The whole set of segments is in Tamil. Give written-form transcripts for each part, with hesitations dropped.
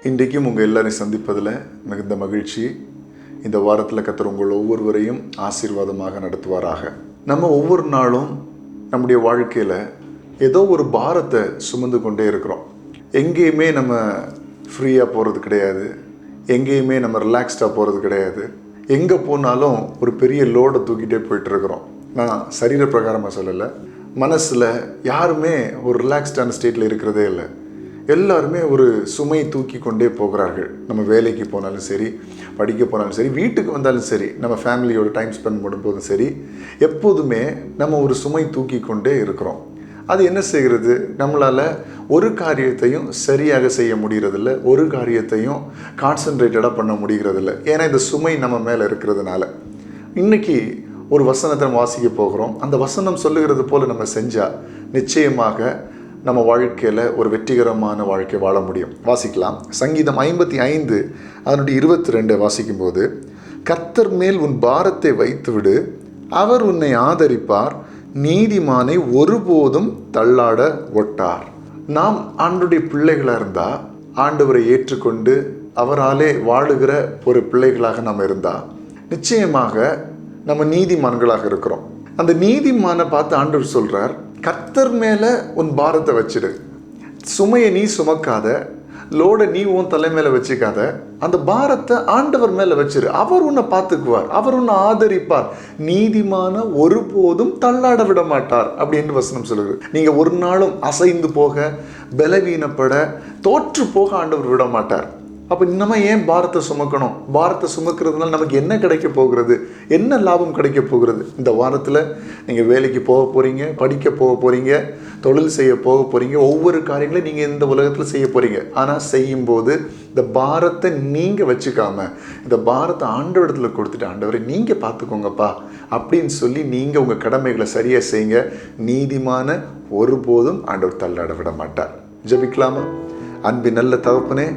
இன்றைக்கும் உங்கள் எல்லாரையும் சந்திப்பதில் மிகுந்த மகிழ்ச்சி. இந்த வாரத்தில் கர்த்தர் உங்கள் ஒவ்வொருவரையும் ஆசீர்வாதமாக நடத்துவாராக. நம்ம ஒவ்வொரு நாளும் நம்முடைய வாழ்க்கையில் ஏதோ ஒரு பாரத்தை சுமந்து கொண்டே இருக்கிறோம். எங்கேயுமே நம்ம ஃப்ரீயாக போகிறது கிடையாது, எங்கேயுமே நம்ம ரிலாக்ஸ்டாக போகிறது கிடையாது. எங்கே போனாலும் ஒரு பெரிய லோடை தூக்கிட்டே போயிட்டுருக்குறோம். நான் சரீர பிரகாரமாக சொல்லலை, மனசில் யாருமே ஒரு ரிலாக்ஸ்டான ஸ்டேட்டில் இருக்கிறதே இல்லை. எல்லாருமே ஒரு சுமை தூக்கி கொண்டே போகிறார்கள். நம்ம வேலைக்கு போனாலும் சரி, படிக்க போனாலும் சரி, வீட்டுக்கு வந்தாலும் சரி, நம்ம ஃபேமிலியோட டைம் ஸ்பெண்ட் பண்ணும்போதும் சரி, எப்போதுமே நம்ம ஒரு சுமை தூக்கி கொண்டே இருக்கிறோம். அது என்ன செய்கிறது? நம்மளால் ஒரு காரியத்தையும் சரியாக செய்ய முடிகிறதில்ல, ஒரு காரியத்தையும் கான்சன்ட்ரேட்டடாக பண்ண முடிகிறதில்ல. ஏன்னா இந்த சுமை நம்ம மேலே இருக்கிறதுனால. இன்றைக்கி ஒரு வசனத்தை நம்ம வாசிக்க போகிறோம். அந்த வசனம் சொல்லுகிறது போல் நம்ம செஞ்சால் நிச்சயமாக நம்ம வாழ்க்கையில் ஒரு வெற்றிகரமான வாழ்க்கை வாழ முடியும். வாசிக்கலாம். சங்கீதம் 55 அதனுடைய 22 வாசிக்கும்போது, கர்த்தர் மேல் உன் பாரத்தை வைத்துவிடு, அவர் உன்னை ஆதரிப்பார், நீதிமானை ஒருபோதும் தள்ளாட ஒட்டார். நாம் ஆண்டவருடைய பிள்ளைகளாக இருந்தால், ஆண்டவரை ஏற்றுக்கொண்டு அவராலே வாழுகிற ஒரு பிள்ளைகளாக நாம் இருந்தால் நிச்சயமாக நம்ம நீதிமான்களாக இருக்கிறோம். அந்த நீதிமானை பார்த்து ஆண்டவர் சொல்கிறார், கர்த்தர் மேலே உன் பாரத்தை வச்சிடு, சுமையை நீ சுமக்காத, லோடை நீ உன் தலை மேலே வச்சுக்காத, அந்த பாரத்தை ஆண்டவர் மேலே வச்சிரு, அவர் உன்னை பார்த்துக்குவார், அவர் உன்னை ஆதரிப்பார், நீதிமான ஒருபோதும் தள்ளாட விட மாட்டார் அப்படின்னு வசனம் சொல்லுது. நீங்கள் ஒரு நாளும் அசைந்து போக, பலவீனப்பட, தோற்று போக ஆண்டவர் விட மாட்டார். அப்போ நம்ம ஏன் பாரத்தை சுமக்கணும்? பாரத்தை சுமக்கிறதுனால நமக்கு என்ன கிடைக்க போகிறது? என்ன லாபம் கிடைக்க போகிறது? இந்த வாரத்தில் நீங்கள் வேலைக்கு போக போகிறீங்க, படிக்க போக போகிறீங்க, தொழில் செய்ய போக போகிறீங்க, ஒவ்வொரு காரியங்களையும் நீங்கள் இந்த உலகத்தில் செய்ய போகிறீங்க. ஆனால் செய்யும்போது இந்த பாரத்தை நீங்கள் வச்சுக்காமல் இந்த பாரத்தை ஆண்டவரிடத்தில் கொடுத்துட்டு, ஆண்டவரை நீங்கள் பார்த்துக்கோங்கப்பா அப்படின்னு சொல்லி நீங்கள் உங்கள் கடமைகளை சரியாக செய்யுங்க. நீதிமான ஒருபோதும் ஆண்டவர் தள்ளாட விட மாட்டார். ஜெபிக்கலாமா? அன்பின் நல்ல தகப்பனே,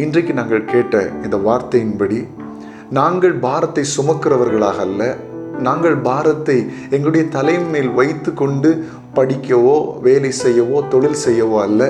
இன்றைக்கு நாங்கள் கேட்ட இந்த வார்த்தையின்படி நாங்கள் பாரத்தை சுமக்கிறவர்களாக அல்ல, நாங்கள் பாரத்தை எங்களுடைய தலைமையில் வைத்து கொண்டு படிக்கவோ வேலை செய்யவோ தொழில் செய்யவோ அல்ல,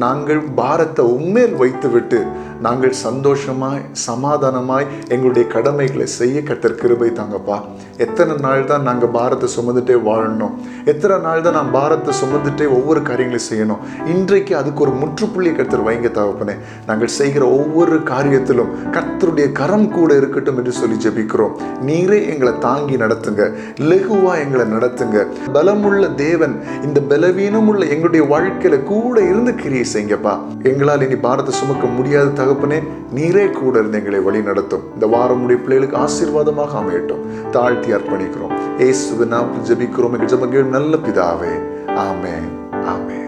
நாங்கள் பாரத்தை உண்மையில் வைத்துவிட்டு நாங்கள் சந்தோஷமாய் சமாதானமாய் எங்களுடைய கடமைகளை செய்ய கர்த்தர் கிருபை தாங்கப்பா. எத்தனை நாள் தான் நாங்கள் பாரத்தை சுமந்துட்டே வாழணும்? எத்தனை நாள் தான் நான் பாரத்தை சுமந்துட்டே ஒவ்வொரு காரியங்களையும் செய்யணும்? இன்றைக்கு அதுக்கு ஒரு முற்றுப்புள்ளி கர்த்தர் வைங்க தகப்பனே. நாங்கள் செய்கிற ஒவ்வொரு காரியத்திலும் கர்த்தருடைய கரம் கூட இருக்கட்டும் என்று சொல்லி ஜெபிக்கிறோம். நீரே எங்களை தாங்கி நடத்துங்க, லெகுவா எங்களை நடத்துங்க. பலமுள்ள தேவன் இந்த பலவீனம் உள்ள எங்களுடைய வாழ்க்கையில கூட இருந்து கிரியை செய்யுங்கப்பா. எங்களால் இனி பாரத்தை சுமக்க முடியாத தகப்பனே, நீரே கூட இருந்து எங்களை வழி நடத்தும். இந்த வாரம் உடைய பிள்ளைகளுக்கு ஆசீர்வாதமாக அமையட்டும். தாழ்த்தி அர்ப்பணிக்கிறோம். இயேசுவின் நாமத்தில் ஜெபிக்கிறோம் எங்கள் ஜெபங்கள் நல்ல பிதாவே. ஆமென், ஆமென்.